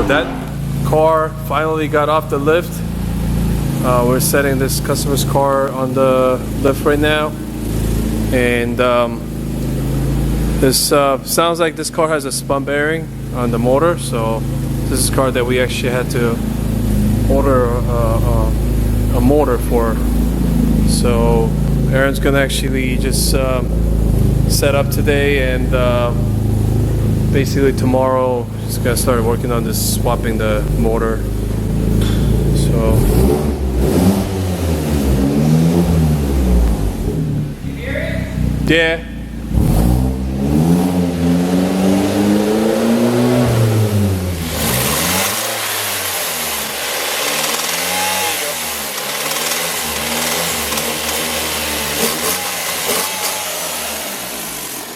So that car finally got off the lift. We're setting this customer's car on the lift right now, and this sounds like this car has a spun bearing on the motor. So this is a car that we actually had to order a motor for. So Aaron's gonna actually just set up today, and basically tomorrow he's gonna start working on this, swapping the motor. So you hear it?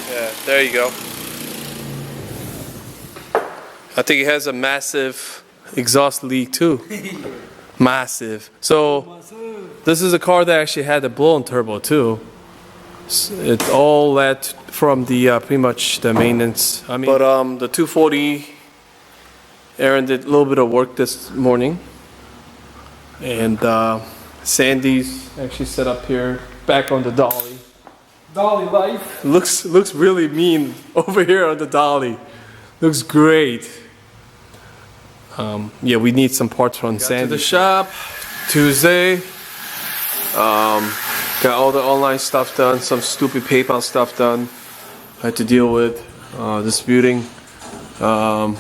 yeah. There you go. I think it has a massive exhaust leak too. Massive. So this is a car that actually had a blown turbo too. It all led from the pretty much the maintenance. I mean, but the 240, Aaron did a little bit of work this morning, and Sandy's actually set up here back on the dolly. Dolly life. Looks really mean over here on the dolly. Looks great. Yeah, we need some parts from Sandy. To the shop Tuesday. Got all the online stuff done. Some stupid PayPal stuff done. I had to deal with disputing. And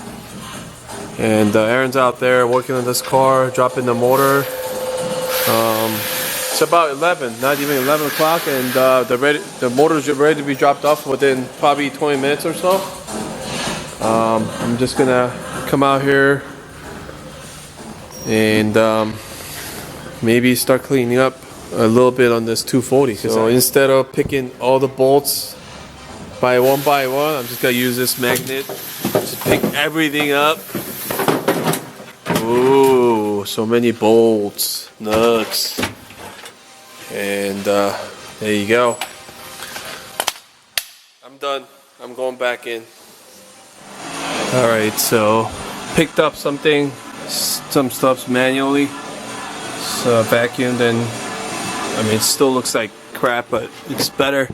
Aaron's out there working on this car, dropping the motor. It's about 11, not even 11 o'clock, and the motor's ready to be dropped off within probably 20 minutes or so. I'm just gonna come out here and maybe start cleaning up a little bit on this 240. So instead of picking all the bolts by one, I'm just gonna use this magnet to pick everything up. Ooh, so many bolts, nuts. And there you go. I'm done. I'm going back in. Alright, so picked up some stuff manually. So vacuumed, and I mean, it still looks like crap, but it's better.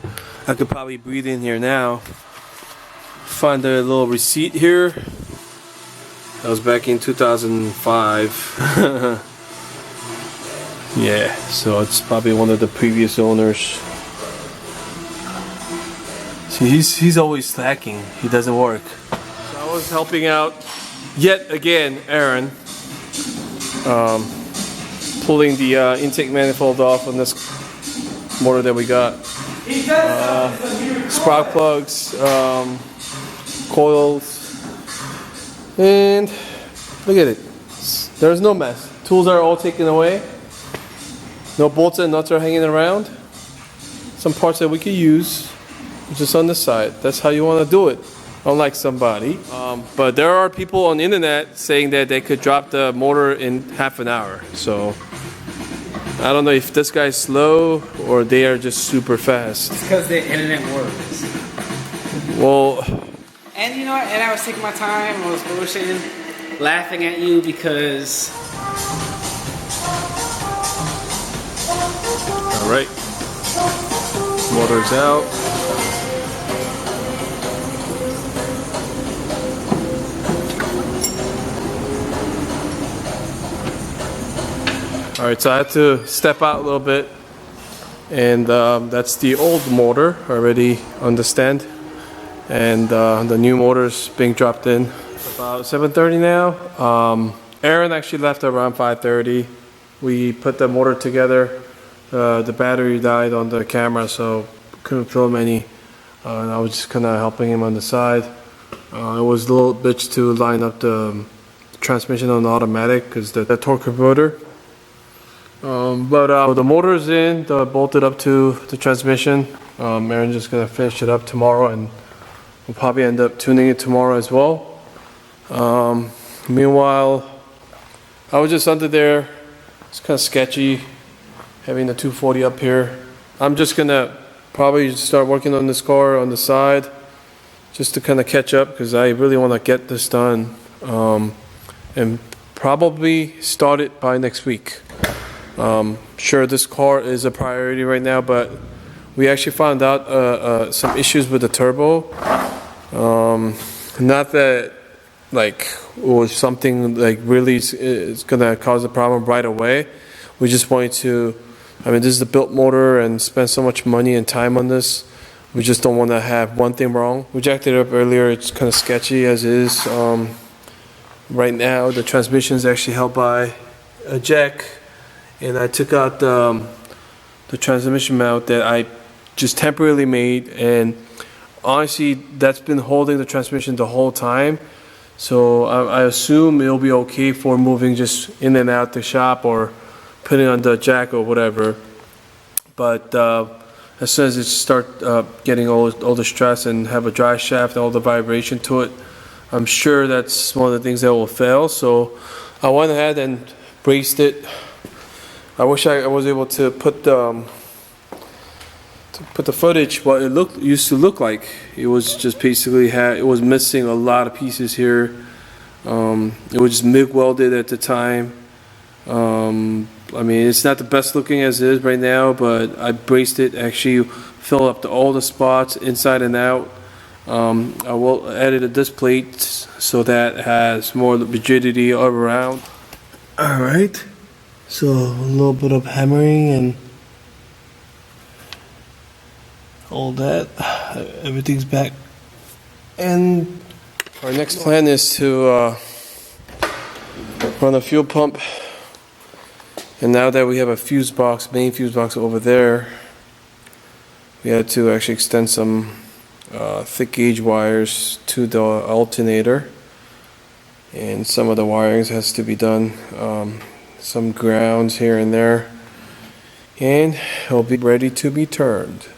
I could probably breathe in here now. Find a little receipt here. That was back in 2005. Yeah, so it's probably one of the previous owners. See, he's always slacking. He doesn't work. So I was helping out yet again, Aaron, pulling the intake manifold off on this motor that we got. Spark plugs, coils, and look at it. There's no mess. Tools are all taken away. No bolts and nuts are hanging around. Some parts that we could use just on the side. That's how you want to do it, unlike somebody. But there are people on the internet saying that they could drop the motor in half an hour. So I don't know if this guy's slow or they are just super fast. It's because the internet works. Well, and you know what? And I was taking my time. I was bullshitting, laughing at you because. All right, motor's out. All right, so I had to step out a little bit, and that's the old motor already on the stand, and the new motor's being dropped in. It's about 7:30 now. Aaron actually left around 5:30. We put the motor together. The battery died on the camera, so couldn't film any. And I was just kind of helping him on the side. It was a little bitch to line up the transmission on automatic because the torque converter. But the motor's in, bolted up to the transmission. Aaron's just gonna finish it up tomorrow, and we'll probably end up tuning it tomorrow as well. Meanwhile, I was just under there. It's kind of sketchy having the 240 up here. I'm just gonna probably start working on this car on the side just to kind of catch up because I really want to get this done. and probably start it by next week. Sure, this car is a priority right now, but we actually found out some issues with the turbo. Not that like it was something like really is gonna cause a problem right away. We just wanted to, I mean, this is the built motor and spend so much money and time on this. We just don't want to have one thing wrong. We jacked it up earlier. It's kind of sketchy as is. Right now, the transmission is actually held by a jack, and I took out the transmission mount that I just temporarily made, and honestly, that's been holding the transmission the whole time. So I assume it'll be okay for moving just in and out the shop or putting on the jack or whatever. But as soon as it start getting all the stress and have a dry shaft and all the vibration to it, I'm sure that's one of the things that will fail. So I went ahead and braced it. I wish I was able to put the footage what it used to look like. It was just basically it was missing a lot of pieces here. It was just MIG welded at the time. I mean, it's not the best looking as it is right now, but I braced it, actually filled up all the spots inside and out. I will add a disc plate so that it has more rigidity all around. Alright, so a little bit of hammering and all that. Everything's back. And our next plan is to run a fuel pump. And now that we have a fuse box, main fuse box over there, we had to actually extend some thick gauge wires to the alternator, and some of the wirings has to be done, some grounds here and there, and it'll be ready to be turned.